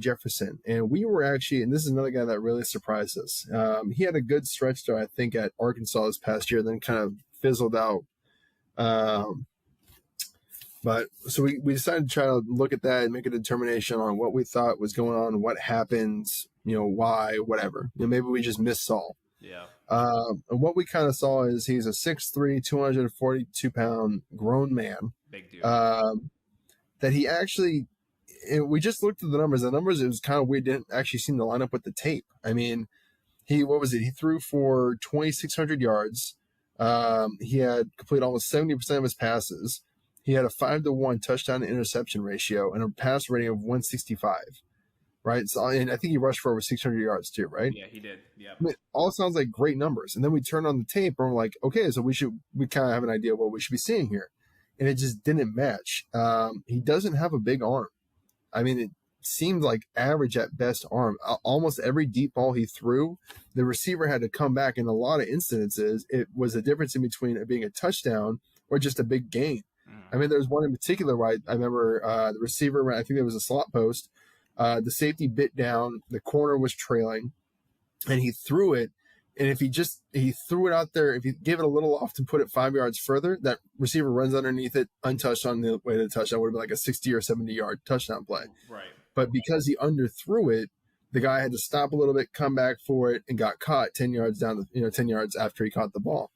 Jefferson, and we were actually, and this is another guy that really surprised us. He had a good stretch there, I think, at Arkansas this past year, then kind of fizzled out. But so we decided to try to look at that and make a determination on what we thought was going on, what happened, why, whatever. Maybe we just missaw. Yeah. And what we kind of saw is he's a 6'3", 242-pound grown man. Big dude. That he actually, we just looked at the numbers. The numbers, it was kind of weird. Didn't actually seem to line up with the tape. I mean, he threw for 2,600 yards. He had completed almost 70% of his passes. He had a 5-to-1 touchdown to interception ratio and a pass rating of 165. Right. So, and I think he rushed for over 600 yards too, right? Yeah, he did. Yeah. I mean, all sounds like great numbers. And then we turn on the tape and we're like, okay, so we kind of have an idea of what we should be seeing here. And it just didn't match. He doesn't have a big arm. I mean, it seemed like average at best arm. Almost every deep ball he threw, the receiver had to come back. In a lot of instances, it was a difference in between it being a touchdown or just a big gain. I mean, there was one in particular where I remember the receiver, I think there was a slot post. The safety bit down, the corner was trailing, and he threw it. And if he threw it out there, if he gave it a little off to put it 5 yards further, that receiver runs underneath it, untouched on the way to the touchdown. Would have been like a 60 or 70-yard touchdown play. Right. But because he underthrew it, the guy had to stop a little bit, come back for it, and got caught 10 yards down, 10 yards after he caught the ball.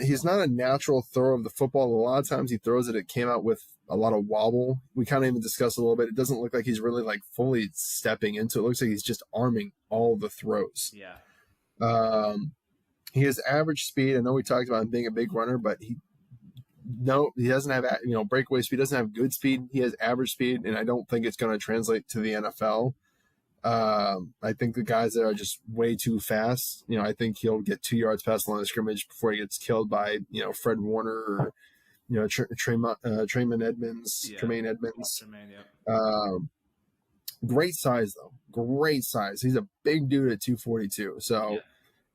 He's not a natural thrower of the football. A lot of times he throws it came out with a lot of wobble. We kind of even discussed a little bit. It doesn't look like he's really like fully stepping into it. It looks like he's just arming all the throws. Yeah. He has average speed. I know we talked about him being a big runner, but he doesn't have, breakaway speed, doesn't have good speed. He has average speed, and I don't think it's going to translate to the NFL. I think the guys that are just way too fast, I think he'll get 2 yards past the line of scrimmage before he gets killed by, Fred Warner or, Tremaine Edmonds. Tremaine, yeah. Great size though. Great size. He's a big dude at 242. So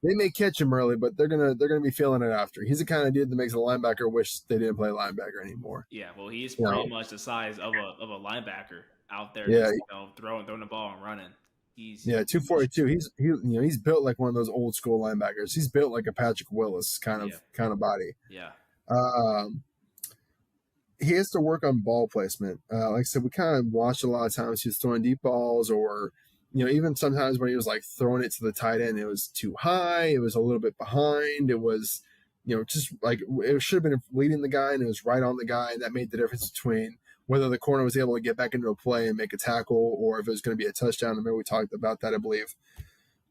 they may catch him early, but they're gonna be feeling it after. He's the kind of dude that makes a linebacker wish they didn't play linebacker anymore. Yeah, well, he's pretty much the size of a linebacker out there. Yeah, just, throwing the ball and running. He's 242. He's built like one of those old school linebackers. He's built like a Patrick Willis kind of body. Yeah. He has to work on ball placement. Like I said, we kind of watched a lot of times he was throwing deep balls, or even sometimes when he was like throwing it to the tight end, it was too high, it was a little bit behind, it was just like it should have been leading the guy and it was right on the guy, and that made the difference between whether the corner was able to get back into a play and make a tackle, or if it was going to be a touchdown. I remember we talked about that, I believe.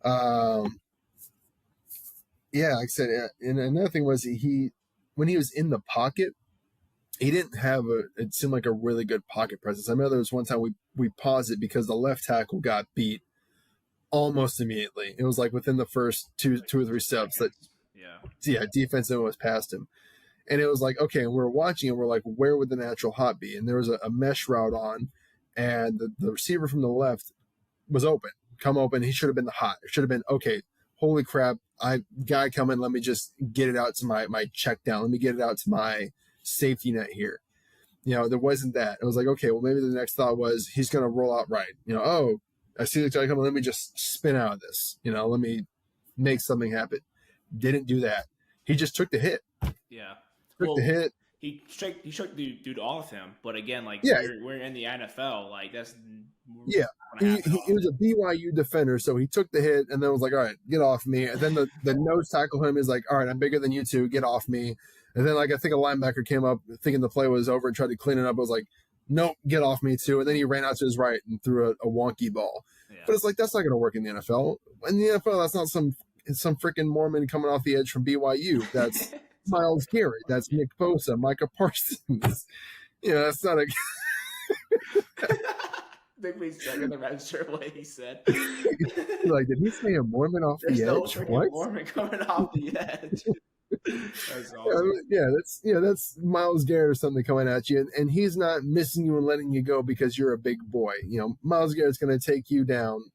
Like I said, and another thing was when he was in the pocket, he didn't have it seemed like a really good pocket presence. I remember there was one time we paused it because the left tackle got beat almost immediately. It was like within the first two or three steps that defense was past him. And it was like, okay, and we're watching and we're like, where would the natural hot be? And there was a mesh route on, and the receiver from the left was open. He should have been the hot. It should have been, okay, holy crap, guy coming, let me just get it out to my check down. Let me get it out to my safety net here. There wasn't that. It was like, okay, well, maybe the next thought was he's going to roll out right. I see the guy coming, let me just spin out of this. Let me make something happen. Didn't do that. He just took the hit. Yeah. The hit. He shook the dude off him, but again, we're in the NFL, like that's he was a BYU defender, so he took the hit and then was like, all right, get off me. And then the nose tackle him is like, all right, I'm bigger than you two, get off me. And then I think a linebacker came up thinking the play was over and tried to clean it up. I was like, nope, get off me too. And then he ran out to his right and threw a wonky ball. Yeah. But it's like, that's not going to work in the NFL. In the NFL, that's not some freaking Mormon coming off the edge from BYU. That's Myles Garrett. That's Nick Bosa, Micah Parsons. That's not a. I think we second the register what he said. Like, did he say a Mormon off the edge? What? Mormon coming off the edge. That's awesome. That's Myles Garrett or something coming at you, and he's not missing you and letting you go because you're a big boy. Myles Garrett's going to take you down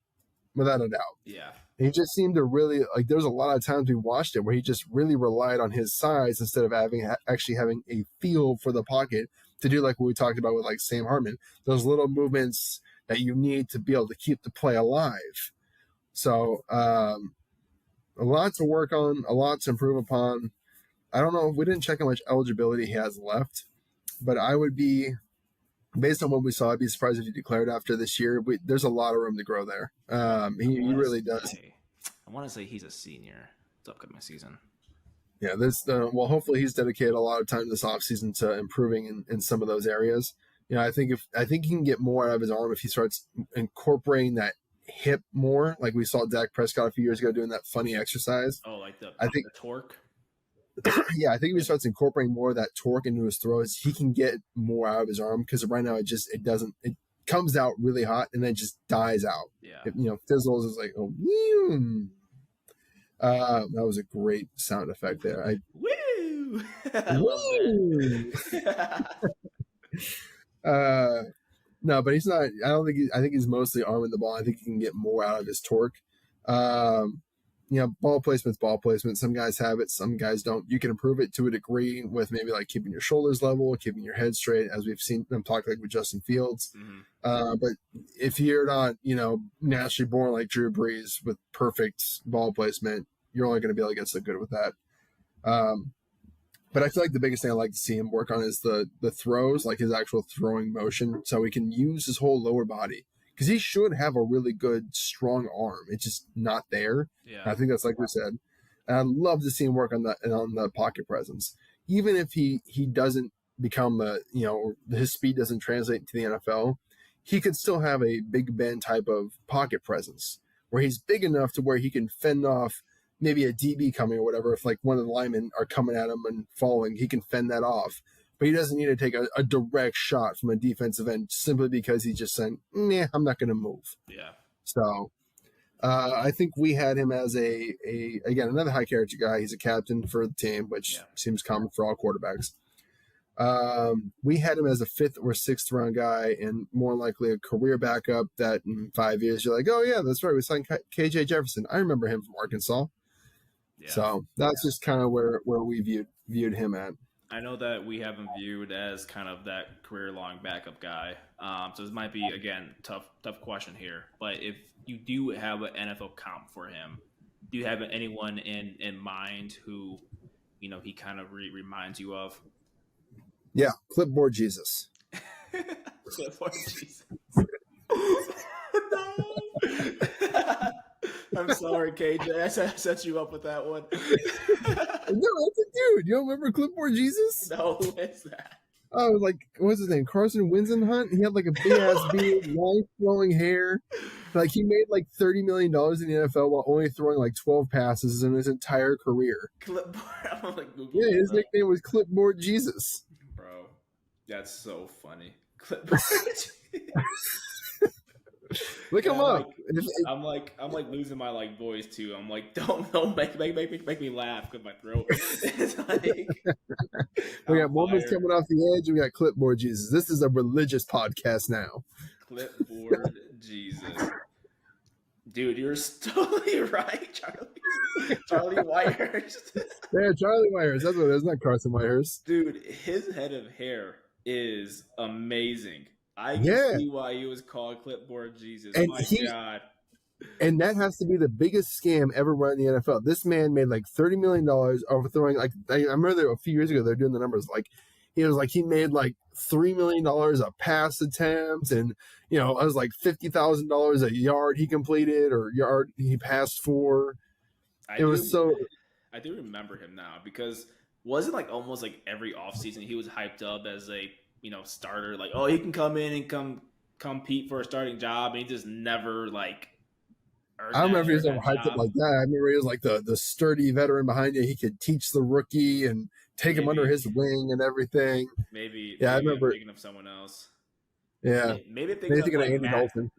without a doubt. Yeah. And he just seemed to really there was a lot of times we watched it where he just really relied on his size instead of actually having a feel for the pocket to do like what we talked about with like Sam Hartman, those little movements that you need to be able to keep the play alive. So a lot to work on, a lot to improve upon. I don't know. We didn't check how much eligibility he has left, but I would be, based on what we saw, I'd be surprised if he declared after this year. There's a lot of room to grow there. He really does. I want to say he's a senior. It's upcoming season. Yeah, well, hopefully he's dedicated a lot of time this offseason to improving in some of those areas. I think he can get more out of his arm if he starts incorporating that hip more, like we saw Dak Prescott a few years ago doing that funny exercise. Oh, like the torque. Yeah, I think if he starts incorporating more of that torque into his throws, he can get more out of his arm, because right now it comes out really hot and then just dies out. Yeah, it fizzles. Is like, oh, that was a great sound effect there. Woo! Woo! No, but he's not. I think he's mostly arming the ball. I think he can get more out of his torque. Ball placement's ball placement. Some guys have it, some guys don't. You can improve it to a degree with maybe like keeping your shoulders level, keeping your head straight, as we've seen them talk like with Justin Fields. Mm-hmm. But if you're not, naturally born like Drew Brees with perfect ball placement, you're only going to be able to get so good with that. But I feel like the biggest thing I like to see him work on is the throws, like his actual throwing motion, so he can use his whole lower body. Because he should have a really good, strong arm. It's just not there. Yeah. I think that's like we said. And I'd love to see him work on the pocket presence. Even if he doesn't become his speed doesn't translate to the NFL, he could still have a Big Ben type of pocket presence where he's big enough to where he can fend off maybe a DB coming or whatever. If like one of the linemen are coming at him and falling, he can fend that off. But he doesn't need to take a direct shot from a defensive end simply because he's just saying, nah, I'm not going to move. Yeah. So I think we had him as again, another high character guy. He's a captain for the team, which seems common for all quarterbacks. We had him as a 5th or 6th round guy, and more likely a career backup that in 5 years you're like, oh, yeah, that's right. We signed KJ Jefferson. I remember him from Arkansas. Yeah. So that's just kind of where we viewed him at. I know that we have him viewed as kind of that career-long backup guy. So this might be, again, tough question here. But if you do have an NFL comp for him, do you have anyone in mind who, he kind of reminds you of? Yeah, Clipboard Jesus. Clipboard Jesus. No. I'm sorry, KJ. I set you up with that one. No, that's a dude. You don't remember Clipboard Jesus? No, who is that? Oh, like, what's his name? Carson Winston-Hunt? He had like a big-ass beard, long flowing hair. Like, he made like $30 million in the NFL while only throwing like 12 passes in his entire career. Clipboard? I'm like, yeah, his nickname was Clipboard Jesus. Bro, that's so funny. Clipboard Look him up. I'm like losing my like voice too. I'm like, don't make me laugh because my throat. It's like, we got moments coming off the edge. We got Clipboard Jesus. This is a religious podcast now. Clipboard Jesus, dude, you're totally right, Charlie Whitehurst. Yeah, Charlie Whitehurst. That's what it is. Not Carson Whitehurst. Dude, his head of hair is amazing. I can see why he was called Clipboard Jesus. And my God. And that has to be the biggest scam ever run in the NFL. This man made like $30 million overthrowing. Like, I remember a few years ago, they're doing the numbers. Like, he made like $3 million a pass attempt. And, it was like $50,000 a yard he completed or yard he passed for. I do remember him now because wasn't like almost like every offseason he was hyped up as a starter, like, oh, he can come in and compete for a starting job, and he just never like. I don't remember he was ever hyped up like that. I remember he was like the sturdy veteran behind you. He could teach the rookie and take him under his wing and everything. Maybe I remember thinking of someone else. Yeah, maybe thinking of Andy Dalton.